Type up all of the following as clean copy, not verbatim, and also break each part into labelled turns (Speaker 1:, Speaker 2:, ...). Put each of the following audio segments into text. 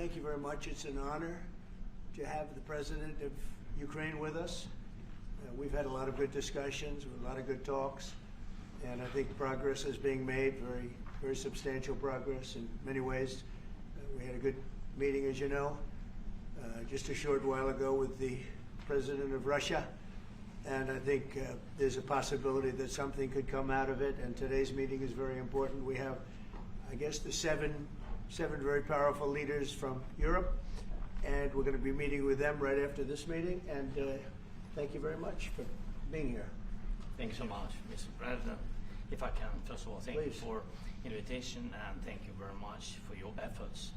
Speaker 1: thank you very much. It's an honor to have the President of Ukraine with us. We've had a lot of good discussions, a lot of good talks, and I think progress is being made, very substantial progress in many ways. We had a good meeting, as you know, just a short while ago with the President of Russia, and I think there's a possibility that something could come out of it, and today's meeting is very important. We have, I guess, the seven very powerful leaders from Europe, and we're going to be meeting with them right after this meeting, and thank you very much for being here.
Speaker 2: Thank you so much, Mr. President. If I can, first of all, thank you for invitation, and thank you very much for your efforts,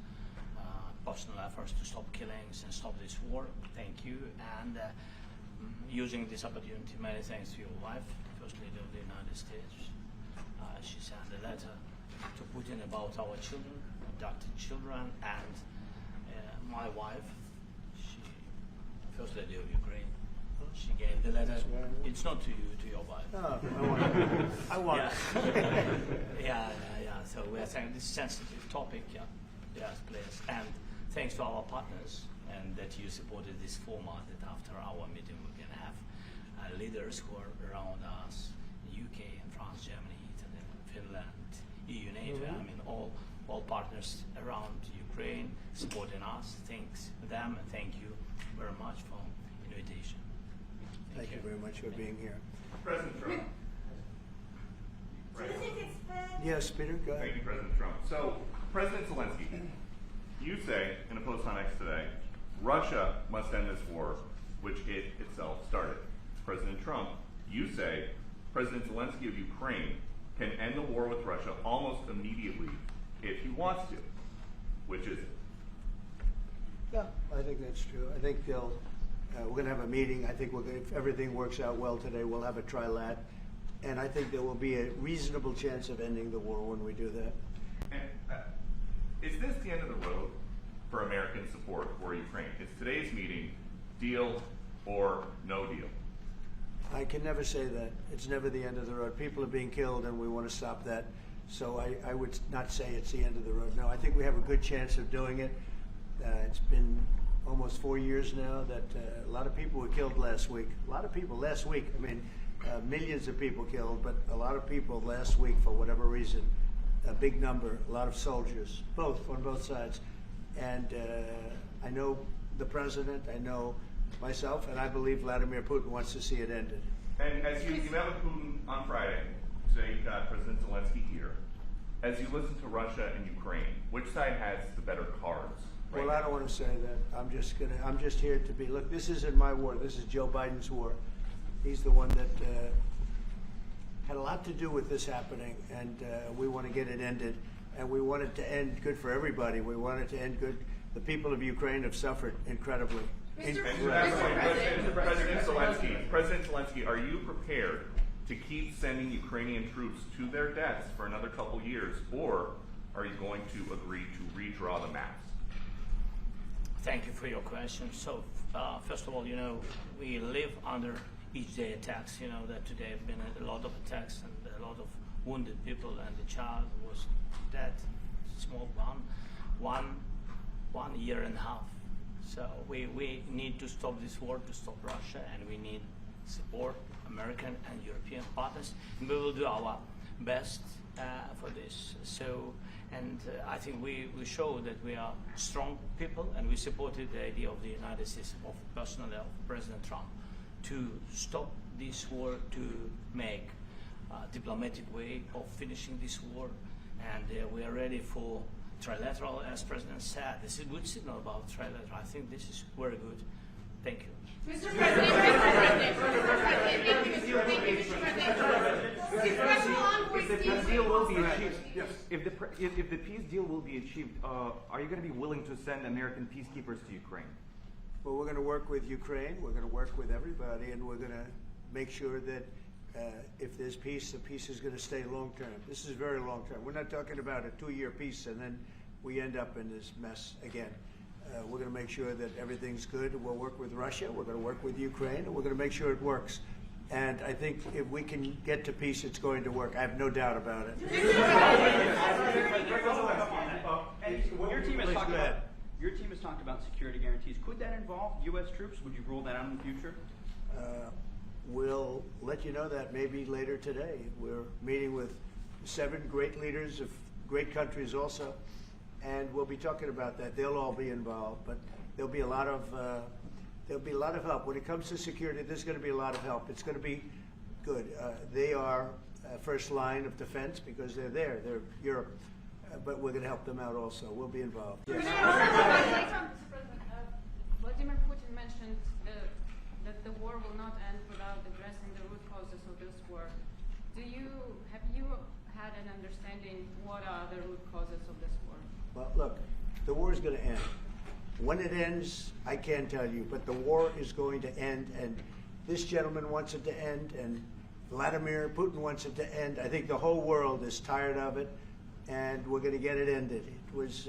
Speaker 2: personal efforts to stop killings and stop this war. Thank you, and using this opportunity, many thanks to your wife, First Lady of the United States. She sent a letter to Putin about our children, abducted children, and my wife, First Lady of Ukraine, she gave the letter. It's not to you, to your wife.
Speaker 1: Oh, I want it.
Speaker 2: Yeah. So we are saying this sensitive topic, yes, please. And thanks to our partners, and that you supported this format, that after our meeting we can have leaders who are around us, UK and France, Germany, Italy, Finland, EU, NATO, I mean all partners around Ukraine supporting us. Thanks to them, and thank you very much for invitation.
Speaker 1: Thank you very much for being here.
Speaker 3: President Trump.
Speaker 1: Yes, Peter, go ahead.
Speaker 3: Thank you, President Trump. So, President Zelenskyy, you say in a post on X today, Russia must end this war, which it itself started. President Trump, you say President Zelenskyy of Ukraine can end the war with Russia almost immediately if he wants to. Which is it?
Speaker 1: Yeah, I think that's true. I think they'll. We're going to have a meeting. I think if everything works out well today, we'll have a trilat, and I think there will be a reasonable chance of ending the war when we do that.
Speaker 3: And is this the end of the road for American support for Ukraine? Is today's meeting deal or no deal?
Speaker 1: I can never say that. It's never the end of the road. People are being killed, and we want to stop that. So I would not say it's the end of the road. No, I think we have a good chance of doing it. It's been almost 4 years now that a lot of people were killed last week. A lot of people last week. I mean, millions of people killed, but a lot of people last week for whatever reason. A big number, a lot of soldiers, on both sides. And I know the president, I know myself, and I believe Vladimir Putin wants to see it ended.
Speaker 3: And as you met with Putin on Friday, today you got President Zelenskyy here. As you listen to Russia and Ukraine, which side has the better cards? Right
Speaker 1: Well, I don't want to say that. I'm just here to be. Look, this isn't my war. This is Joe Biden's war. He's the one that had a lot to do with this happening, and we want to get it ended. And we want it to end good for everybody. We want it to end good. The people of Ukraine have suffered incredibly.
Speaker 3: President Zelenskyy, are you prepared to keep sending Ukrainian troops to their deaths for another couple years, or are you going to agree to redraw the maps?
Speaker 2: Thank you for your question. So, first of all, we live under each day attacks. You know that today have been a lot of attacks and a lot of wounded people, and the child was dead, small one year and a half. So we need to stop this war, to stop Russia, and we need support, American and European partners, and we will do our best for this. So, and I think we show that we are strong people, and we supported the idea of the United States, of personally of President Trump, to stop this war, to make a diplomatic way of finishing this war, and we are ready for trilateral, as President said. This is a good signal about trilateral. I think this is very good. Thank you.
Speaker 4: Mr. President,
Speaker 5: if the peace deal will be achieved, are you going to be willing to send American peacekeepers to Ukraine?
Speaker 1: Well, we're going to work with Ukraine. We're going to work with everybody, and we're going to make sure that if there's peace, the peace is going to stay long term. This is very long term. We're not talking about a 2-year peace and then we end up in this mess again. We're going to make sure that everything's good. We'll work with Russia. We're going to work with Ukraine, and we're going to make sure it works. And I think if we can get to peace, it's going to work. I have no doubt about it.
Speaker 5: Your team is talking about
Speaker 4: Your team has talked about security guarantees. Could that involve U.S. troops? Would you rule that out in the future?
Speaker 1: We'll let you know that maybe later today. We're meeting with 7 great leaders of great countries also, and we'll be talking about that. They'll all be involved, but there'll be a lot of help when it comes to security. There's going to be a lot of help. It's going to be good. They are first line of defense because they're there. They're Europe, but we're going to help them out also. We'll be involved. Yes.
Speaker 6: Vladimir Putin mentioned that the war will not end without addressing the root causes of this war. Have you had an understanding what are the root causes of this war?
Speaker 1: Well, look, the war is going to end. When it ends, I can't tell you, but the war is going to end, and this gentleman wants it to end, and Vladimir Putin wants it to end. I think the whole world is tired of it, and we're going to get it ended. It was,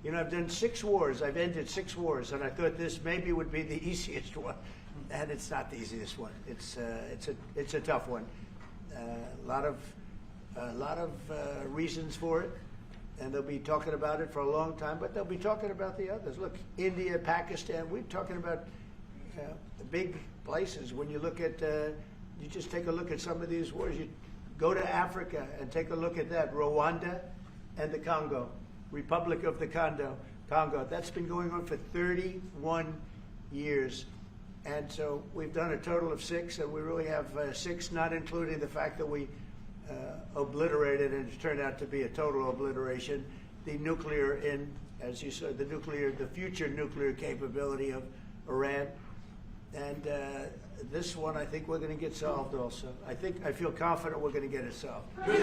Speaker 1: I've done 6 wars. I've ended 6 wars, and I thought this maybe would be the easiest one, and it's not the easiest one. It's a tough one. A lot of reasons for it, and they'll be talking about it for a long time. But they'll be talking about the others. Look, India, Pakistan. We're talking about the big places. When you look at, you just take a look at some of these wars. You go to Africa and take a look at that. Rwanda and the Congo, Republic of the Congo. That's been going on for 31 years. And so we've done a total of 6, and we really have 6, not including the fact that we obliterated, and it turned out to be a total obliteration, the nuclear, as you said, the future nuclear capability of Iran. And this one, I think we're going to get solved also. I feel confident we're going to get it solved.
Speaker 7: Like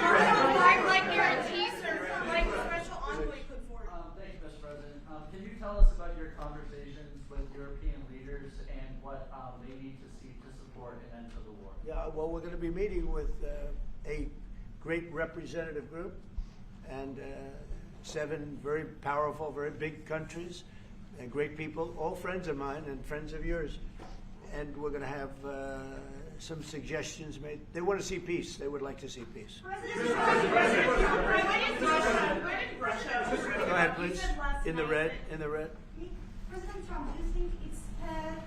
Speaker 7: guarantees or like special envoy put forward.
Speaker 8: Thank you, Mr. President. Can you tell us about your conversations with European leaders and what they need to see to support an end to the war?
Speaker 1: Yeah, well, we're going to be meeting with a great representative group and 7 very powerful, very big countries and great people, all friends of mine and friends of yours. And we're going to have some suggestions made. They want to see peace. They would like to see peace. Go ahead, please. In the red.
Speaker 7: President Trump, do you think it's fair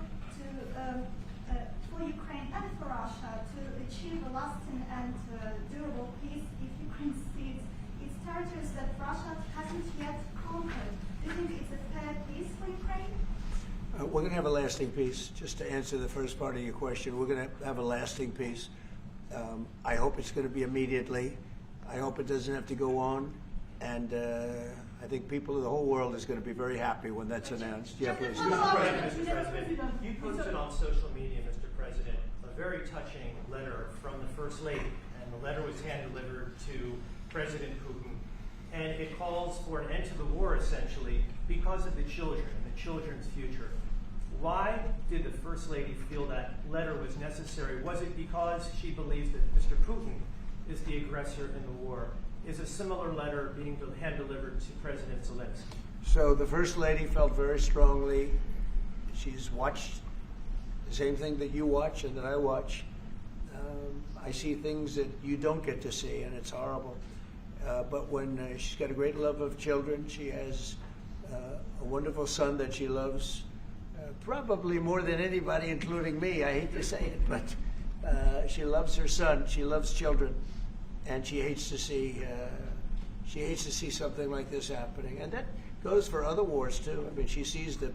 Speaker 7: for Ukraine and for Russia to achieve a lasting and durable peace if Ukraine cedes its territories that Russia hasn't yet conquered? Do you think it's a fair peace for Ukraine?
Speaker 1: We're going to have a lasting peace. Just to answer the first part of your question, we're going to have a lasting peace. I hope it's going to be immediately. I hope it doesn't have to go on. And I think people of the whole world is going to be very happy when that's announced. Yeah, please.
Speaker 9: Mr. President, you posted on social media, Mr. President, a very touching letter from the First Lady, and the letter was hand-delivered to President Putin. And it calls for an end to the war, essentially, because of the children and the children's future. Why did the First Lady feel that letter was necessary? Was it because she believes that Mr. Putin is the aggressor in the war? Is a similar letter being hand-delivered to President Zelenskyy?
Speaker 1: So the First Lady felt very strongly. She's watched the same thing that you watch and that I watch. I see things that you don't get to see, and it's horrible. But when she's got a great love of children, she has a wonderful son that she loves, probably more than anybody, including me. I hate to say it, but she loves her son. She loves children, and she hates to see something like this happening. And that goes for other wars too. I mean, she sees the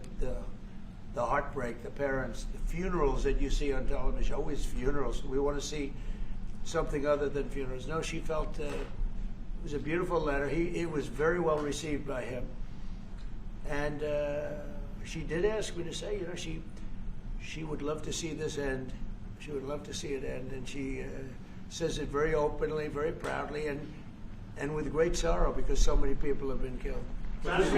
Speaker 1: heartbreak, the parents, the funerals that you see on television. Always funerals. We want to see something other than funerals. No, she felt. It was a beautiful letter. It was very well received by him. And she did ask me to say, she would love to see this end. She would love to see it end. And she says it very openly, very proudly, and with great sorrow because so many people have been killed.
Speaker 9: Last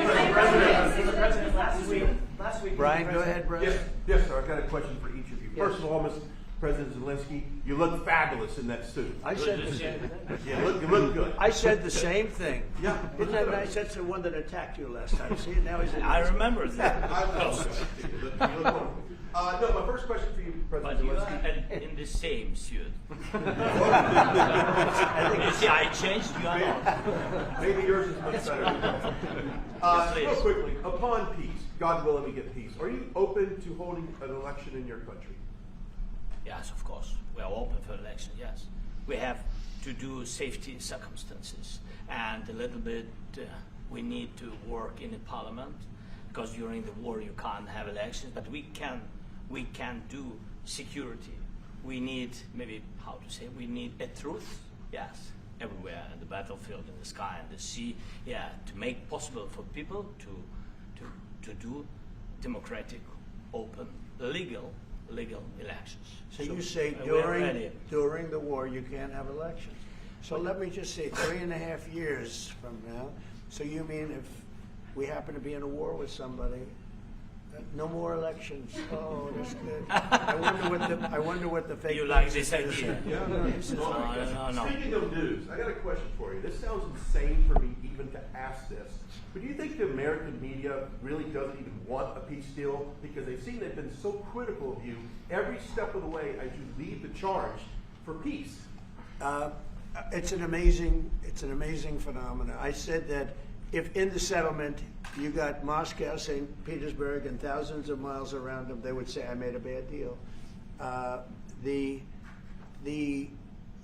Speaker 9: week,
Speaker 1: Brian, go ahead, Brian.
Speaker 10: Yes, sir. I've got a question for each of you. First of all, Mr. President Zelenskyy, you look fabulous in that suit.
Speaker 1: I said the same thing.
Speaker 10: Yeah, you look good.
Speaker 1: I said the same thing.
Speaker 10: Yeah.
Speaker 1: Isn't that nice? That's the one that attacked you last time. See, now he's.
Speaker 2: I remember that.
Speaker 10: I know. You look wonderful. No, my first question for you,
Speaker 2: But
Speaker 10: President
Speaker 2: you
Speaker 10: Zelenskyy.
Speaker 2: are in the same suit. You see, I changed, you are not.
Speaker 10: Maybe yours is much better.
Speaker 2: Please.
Speaker 10: Real quickly, upon peace, God willing we get peace, are you open to holding an election in your country?
Speaker 2: Yes, of course. We are open for election, yes. We have to do safety circumstances. And a little bit, we need to work in the parliament, because during the war you can't have elections, but we can do security. We need, maybe, how to say, we need a truth, yes, everywhere, in the battlefield, in the sky, in the sea, yeah, to make possible for people to do democratic, open, legal elections.
Speaker 1: So you say
Speaker 2: we're ready.
Speaker 1: during the war you can't have elections. So let me just say 3.5 years from now, so you mean if we happen to be in a war with somebody, no more elections. Oh, that's good. I wonder what the fake
Speaker 2: You like
Speaker 1: news
Speaker 2: this
Speaker 1: is.
Speaker 2: idea? No.
Speaker 10: Speaking of news, I got a question for you. This sounds insane for me even to ask this. But do you think the American media really doesn't even want a peace deal? Because they've seen they've been so critical of you every step of the way as you lead the charge for peace.
Speaker 1: It's an amazing phenomenon. I said that if in the settlement you got Moscow, St. Petersburg, and thousands of miles around them, they would say I made a bad deal. The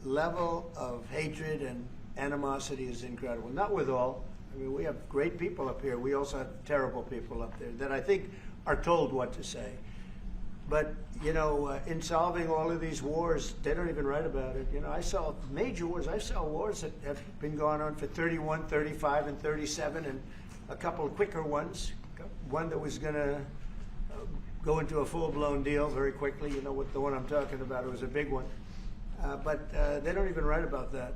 Speaker 1: level of hatred and animosity is incredible. Not with all. I mean, we have great people up here. We also have terrible people up there that I think are told what to say. But, you know, in solving all of these wars, they don't even write about it. You know, I saw major wars. I saw wars that have been going on for 31, 35, and 37, and a couple of quicker ones. One that was going to go into a full-blown deal very quickly. You know what the one I'm talking about. It was a big one. But they don't even write about that.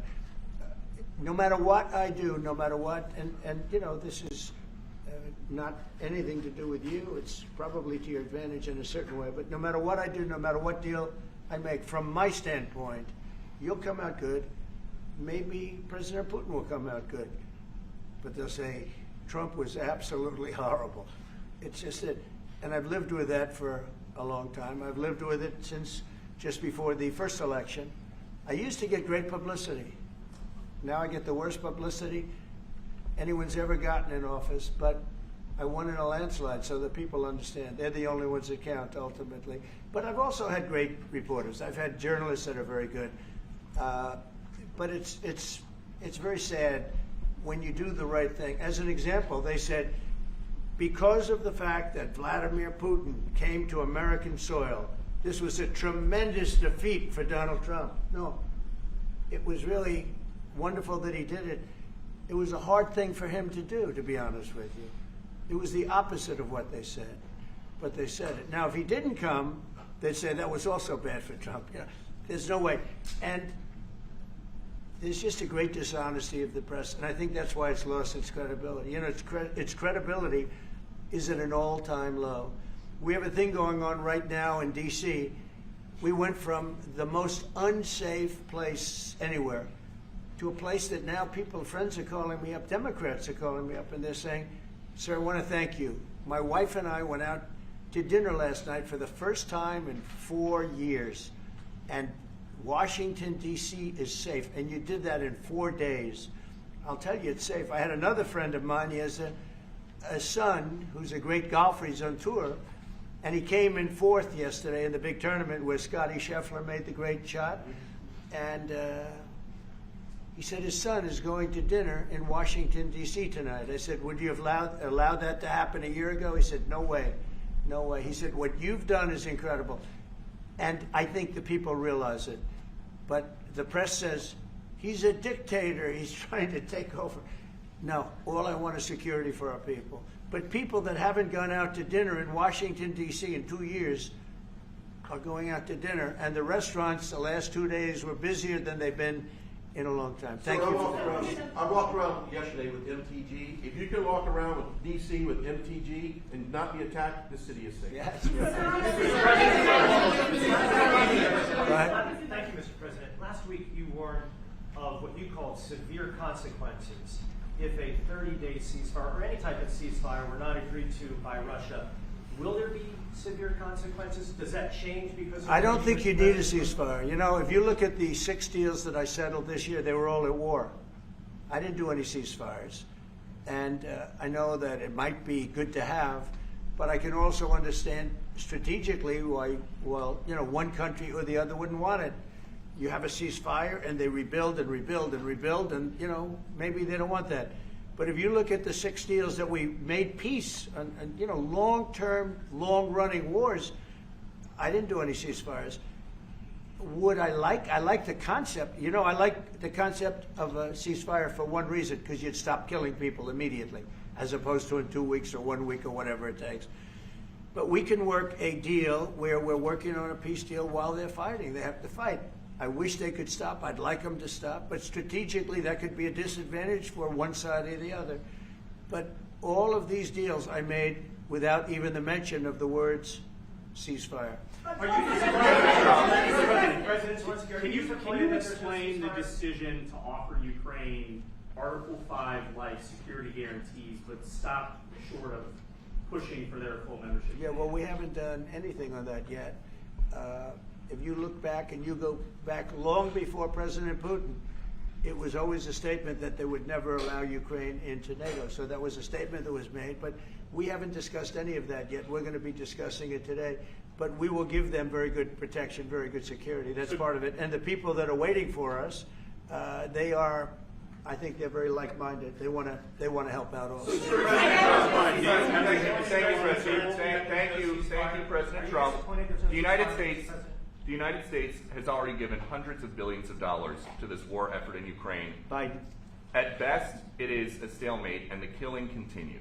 Speaker 1: No matter what I do, no matter what, and you know, this is not anything to do with you. It's probably to your advantage in a certain way. But no matter what I do, no matter what deal I make, from my standpoint, you'll come out good. Maybe President Putin will come out good. But they'll say, Trump was absolutely horrible. It's just that, and I've lived with that for a long time. I've lived with it since just before the first election. I used to get great publicity. Now I get the worst publicity anyone's ever gotten in office, but I won in a landslide, so that people understand. They're the only ones that count, ultimately. But I've also had great reporters. I've had journalists that are very good. But it's very sad when you do the right thing. As an example, they said, because of the fact that Vladimir Putin came to American soil, this was a tremendous defeat for Donald Trump. No, it was really wonderful that he did it. It was a hard thing for him to do, to be honest with you. It was the opposite of what they said, but they said it. Now, if he didn't come, they'd say that was also bad for Trump. You know, there's no way. And there's just a great dishonesty of the press, and I think that's why it's lost its credibility. You know, its credibility is at an all-time low. We have a thing going on right now in D.C. We went from the most unsafe place anywhere to a place that now friends are calling me up, Democrats are calling me up, and they're saying, sir, I want to thank you. My wife and I went out to dinner last night for the first time in 4 years, and Washington, D.C. is safe, and you did that in 4 days. I'll tell you, it's safe. I had another friend of mine, he has a son who's a great golfer, he's on tour, and he came in 4th yesterday in the big tournament where Scotty Scheffler made the great shot, and he said his son is going to dinner in Washington, D.C. tonight. I said, would you have allowed that to happen a year ago? He said, no way, no way. He said, what you've done is incredible. And I think the people realize it. But the press says, he's a dictator, he's trying to take over. No, all I want is security for our people. But people that haven't gone out to dinner in Washington, D.C. in 2 years are going out to dinner. And the restaurants the last 2 days were busier than they've been in a long time. Thank you.
Speaker 10: I walked around yesterday with MTG. If you can walk around with DC with MTG and not be attacked, the city is safe.
Speaker 1: Yes.
Speaker 9: Thank you, Mr. President. Last week you warned of what you called severe consequences if a 30-day ceasefire or any type of ceasefire were not agreed to by Russia. Will there be severe consequences? Does that change because of
Speaker 1: I don't think you need a ceasefire. You know, if you look at the 6 deals that I settled this year, they were all at war. I didn't do any ceasefires. And I know that it might be good to have, but I can also understand strategically why, well, you know, one country or the other wouldn't want it. You have a ceasefire and they rebuild and rebuild and rebuild, and, you know, maybe they don't want that. But if you look at the 6 deals that we made peace and you know, long-term, long-running wars, I didn't do any ceasefires. Would I like the concept. You know, I like the concept of a ceasefire for one reason, because you'd stop killing people immediately, as opposed to in 2 weeks or 1 week or whatever it takes. But we can work a deal where we're working on a peace deal while they're fighting. They have to fight. I wish they could stop. I'd like them to stop. But strategically, that could be a disadvantage for one side or the other. But all of these deals I made without even the mention of the words ceasefire.
Speaker 4: President Zelenskyy, can you explain the decision to offer Ukraine Article 5-like security guarantees, but stop short of pushing for their full membership?
Speaker 1: Yeah, well, we haven't done anything on that yet. If you look back and you go back long before President Putin, it was always a statement that they would never allow Ukraine into NATO. So that was a statement that was made, but we haven't discussed any of that yet. We're going to be discussing it today. But we will give them very good protection, very good security. That's part of it. And the people that are waiting for us, they are, I think they're very like-minded. They want to help out also.
Speaker 3: Thank you, President Trump. The United States has already given hundreds of billions of dollars to this war effort in Ukraine.
Speaker 1: Biden.
Speaker 3: At best, it is a stalemate, and the killing continues.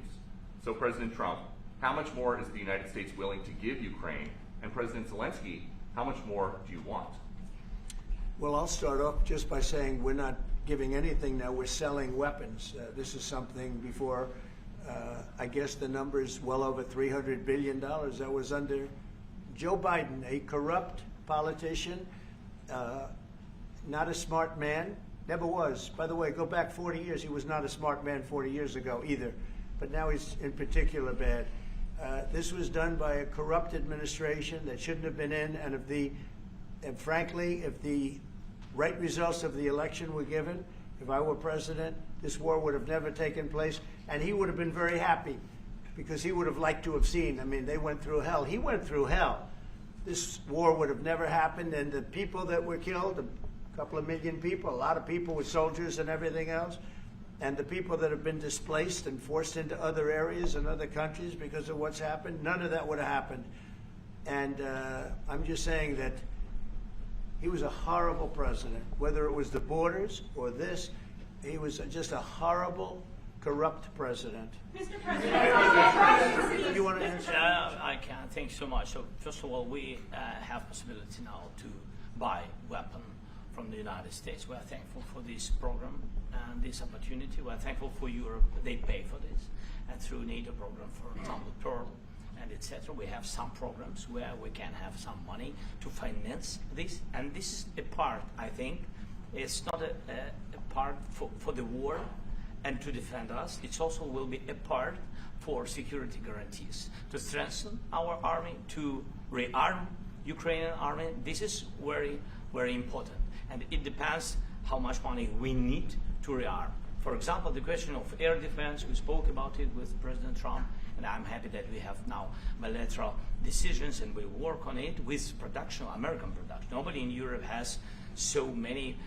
Speaker 3: So, President Trump, how much more is the United States willing to give Ukraine? And President Zelenskyy, how much more do you want?
Speaker 1: Well, I'll start off just by saying we're not giving anything now. We're selling weapons. This is something before, I guess the number is well over $300 billion. That was under Joe Biden, a corrupt politician, not a smart man, never was. By the way, go back 40 years, he was not a smart man 40 years ago either, but now he's in particular bad. This was done by a corrupt administration that shouldn't have been in, and frankly, if the right results of the election were given, if I were president, this war would have never taken place, and he would have been very happy, because he would have liked to have seen. I mean, they went through hell. He went through hell. This war would have never happened, and the people that were killed, a couple of million people, a lot of people with soldiers and everything else, and the people that have been displaced and forced into other areas and other countries because of what's happened, none of that would have happened. And I'm just saying that he was a horrible president, whether it was the borders or this. He was just a horrible, corrupt president.
Speaker 7: Mr. President,
Speaker 1: Do you want to answer?
Speaker 2: I can. Thank you so much. So first of all, we have possibility now to buy weapon from the United States. We are thankful for this program and this opportunity. We are thankful for Europe. They pay for this. And through NATO program, for example, Pearl and etc., we have some programs where we can have some money to finance this. And this is a part, I think, it's not a part for the war and to defend us. It also will be a part for security guarantees, to strengthen our army, to rearm Ukrainian army. This is very, very important. And it depends how much money we need to rearm. For example, the question of air defense, we spoke about it with President Trump, and I'm happy that we have now bilateral decisions and we work on it with production, American production. Nobody in Europe has so many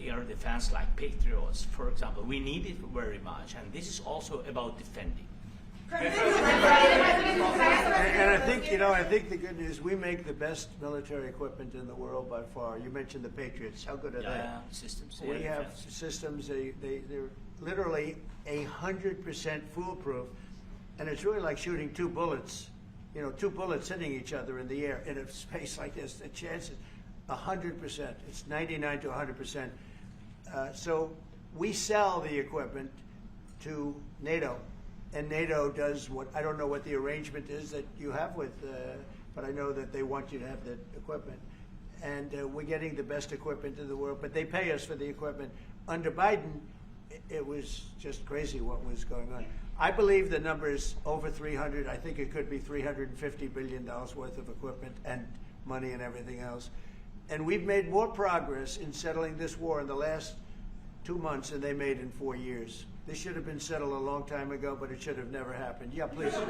Speaker 2: air defense like Patriots, for example. We need it very much, and this is also about defending.
Speaker 1: And I think, I think the good news, we make the best military equipment in the world by far. You mentioned the Patriots. How good are they?
Speaker 2: Systems.
Speaker 1: We have systems, they're literally 100% foolproof. And it's really like shooting two bullets, two bullets hitting each other in the air in a space like this. The chances, 100%. It's 99 to 100%. So we sell the equipment to NATO. And NATO does what, I don't know what the arrangement is that you have with, but I know that they want you to have the equipment. And we're getting the best equipment in the world, but they pay us for the equipment. Under Biden, it was just crazy what was going on. I believe the number is over 300. I think it could be $350 billion worth of equipment and money and everything else. And we've made more progress in settling this war in the last 2 months and they made in 4 years. This should have been settled a long time ago, but it should have never happened. Yeah, please.
Speaker 10: You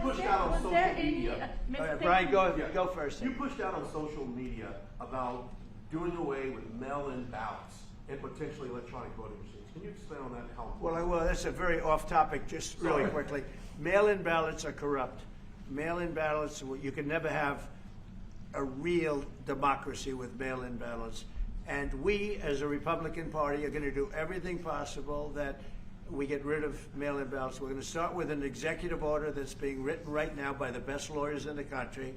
Speaker 10: pushed out on social media.
Speaker 1: All right, Brian, go first.
Speaker 10: You pushed out on social media about doing away with mail-in ballots and potentially electronic voting machines. Can you explain on that? How?
Speaker 1: Well, I will. That's a very off-topic. Just really quickly, mail-in ballots are corrupt. Mail-in ballots. You can never have a real democracy with mail-in ballots. And we, as a Republican Party, are going to do everything possible that we get rid of mail-in ballots. We're going to start with an executive order that's being written right now by the best lawyers in the country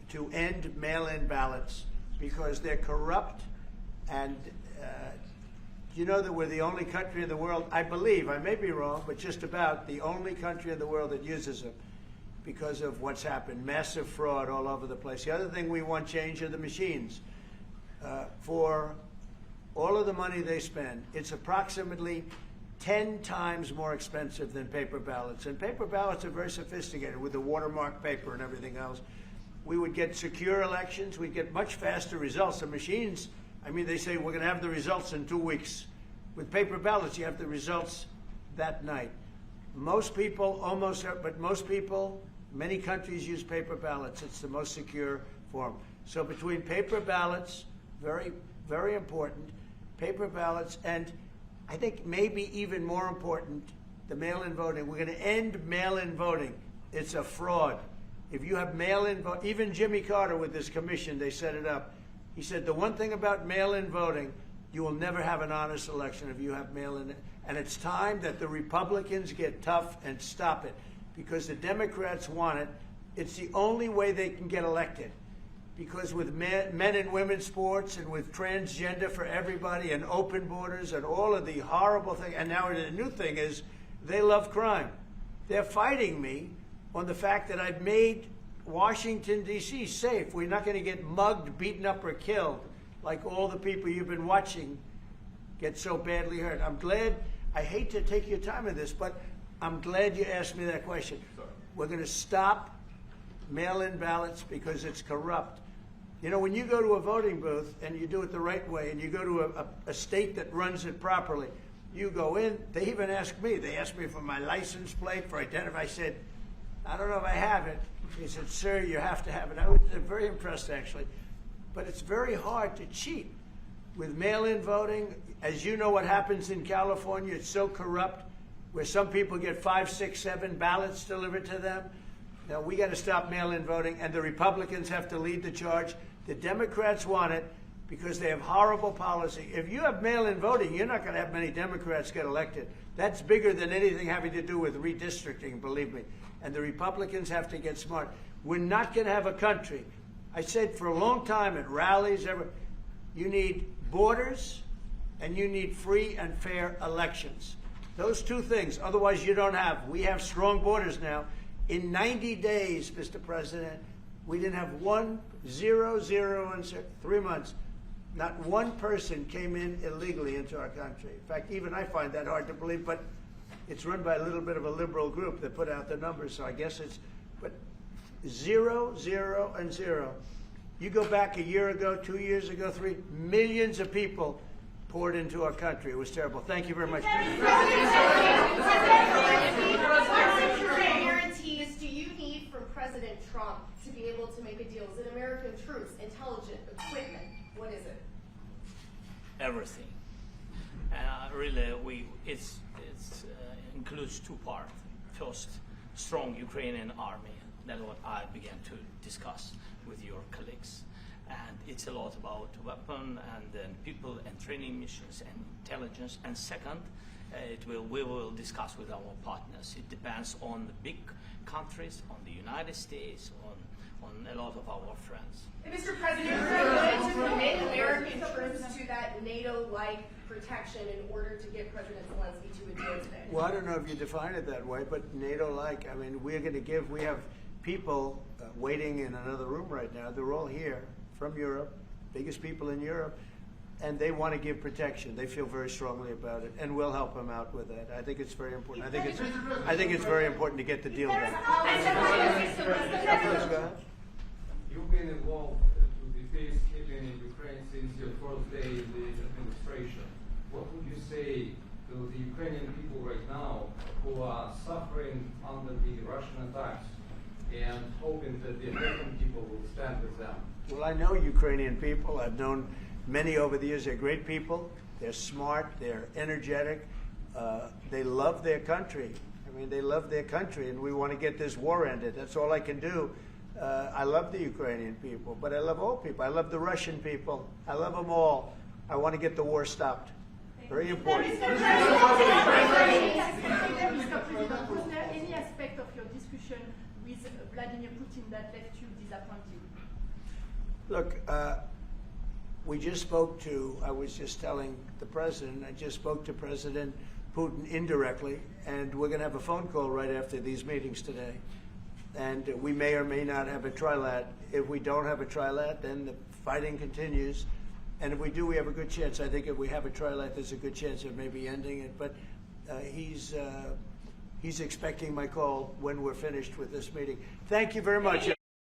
Speaker 1: to end mail-in ballots because they're corrupt. And you know that we're the only country in the world, I believe, I may be wrong, but just about the only country in the world that uses them because of what's happened. Massive fraud all over the place. The other thing we want change are the machines. For all of the money they spend, it's approximately 10 times more expensive than paper ballots. And paper ballots are very sophisticated with the watermark paper and everything else. We would get secure elections. We'd get much faster results. The machines, I mean, they say we're going to have the results in 2 weeks. With paper ballots, you have the results that night. Most people, but most people, many countries use paper ballots. It's the most secure form. So between paper ballots, very, very important, paper ballots, and I think maybe even more important, the mail-in voting. We're going to end mail-in voting. It's a fraud. If you have mail-in vote, even Jimmy Carter with this commission, they set it up. He said the one thing about mail-in voting, you will never have an honest election if you have mail-in. And it's time that the Republicans get tough and stop it because the Democrats want it. It's the only way they can get elected. Because with men and women's sports and with transgender for everybody and open borders and all of the horrible things, and now the new thing is they love crime. They're fighting me on the fact that I've made Washington, D.C. safe. We're not going to get mugged, beaten up, or killed like all the people you've been watching get so badly hurt. I'm glad, I hate to take your time on this, but I'm glad you asked me that question.
Speaker 3: Sorry.
Speaker 1: We're going to stop mail-in ballots because it's corrupt. You know, when you go to a voting booth and you do it the right way and you go to a state that runs it properly, you go in, they even ask me, they asked me for my license plate, for identify. I said, I don't know if I have it. He said, sir, you have to have it. I was very impressed, actually. But it's very hard to cheat with mail-in voting. As you know what happens in California, it's so corrupt, where some people get 5, 6, 7 ballots delivered to them. Now, we got to stop mail-in voting, and the Republicans have to lead the charge. The Democrats want it because they have horrible policy. If you have mail-in voting, you're not going to have many Democrats get elected. That's bigger than anything having to do with redistricting, believe me. And the Republicans have to get smart. We're not going to have a country. I said for a long time at rallies, you need borders and you need free and fair elections. Those two things. Otherwise, you don't have. We have strong borders now. In 90 days, Mr. President, we didn't have 1, 0, 0, and 3 months. Not one person came in illegally into our country. In fact, even I find that hard to believe, but it's run by a little bit of a liberal group that put out the numbers, so I guess it's, but 0, 0, and 0. You go back a year ago, 2 years ago, 3, millions of people poured into our country. It was terrible. Thank you very much.
Speaker 11: What guarantees do you need from President Trump to be able to make a deal? Is it American troops, intelligence, equipment? What is it?
Speaker 2: Everything. Really, it includes 2 parts. First, strong Ukrainian army. That's what I began to discuss with your colleagues. And it's a lot about weapon and then people and training missions and intelligence. And second, we will discuss with our partners. It depends on the big countries, on the United States, on a lot of our friends.
Speaker 11: And Mr. President, are you willing to commit American troops to that NATO-like protection in order to get President Zelenskyy to a deal today?
Speaker 1: Well, I don't know if you define it that way, but NATO-like, I mean, we're going to give, we have people waiting in another room right now. They're all here from Europe, biggest people in Europe, and they want to give protection. They feel very strongly about it, and we'll help them out with that. I think it's very important. I think it's very important to get the deal done.
Speaker 12: You've been involved with the peacekeeping in Ukraine since your first day in the administration. say to the Ukrainian people right now who are suffering under the Russian attacks and hoping that the American people will stand with them?
Speaker 1: Well, I know Ukrainian people. I've known many over the years. They're great people. They're smart. They're energetic. They love their country. I mean, they love their country, and we want to get this war ended. That's all I can do. I love the Ukrainian people, but I love all people. I love the Russian people. I love them all. I want to get the war stopped. Very important.
Speaker 13: Mr. President, was there any aspect of your discussion with Vladimir Putin that left you disappointed?
Speaker 1: Look, we just spoke to, I was just telling the president, I just spoke to President Putin indirectly, and we're going to have a phone call right after these meetings today. And we may or may not have a trilat. If we don't have a trilat, then the fighting continues. And if we do, we have a good chance. I think if we have a trilat, there's a good chance of maybe ending it. But he's expecting my call when we're finished with this meeting. Thank you very much.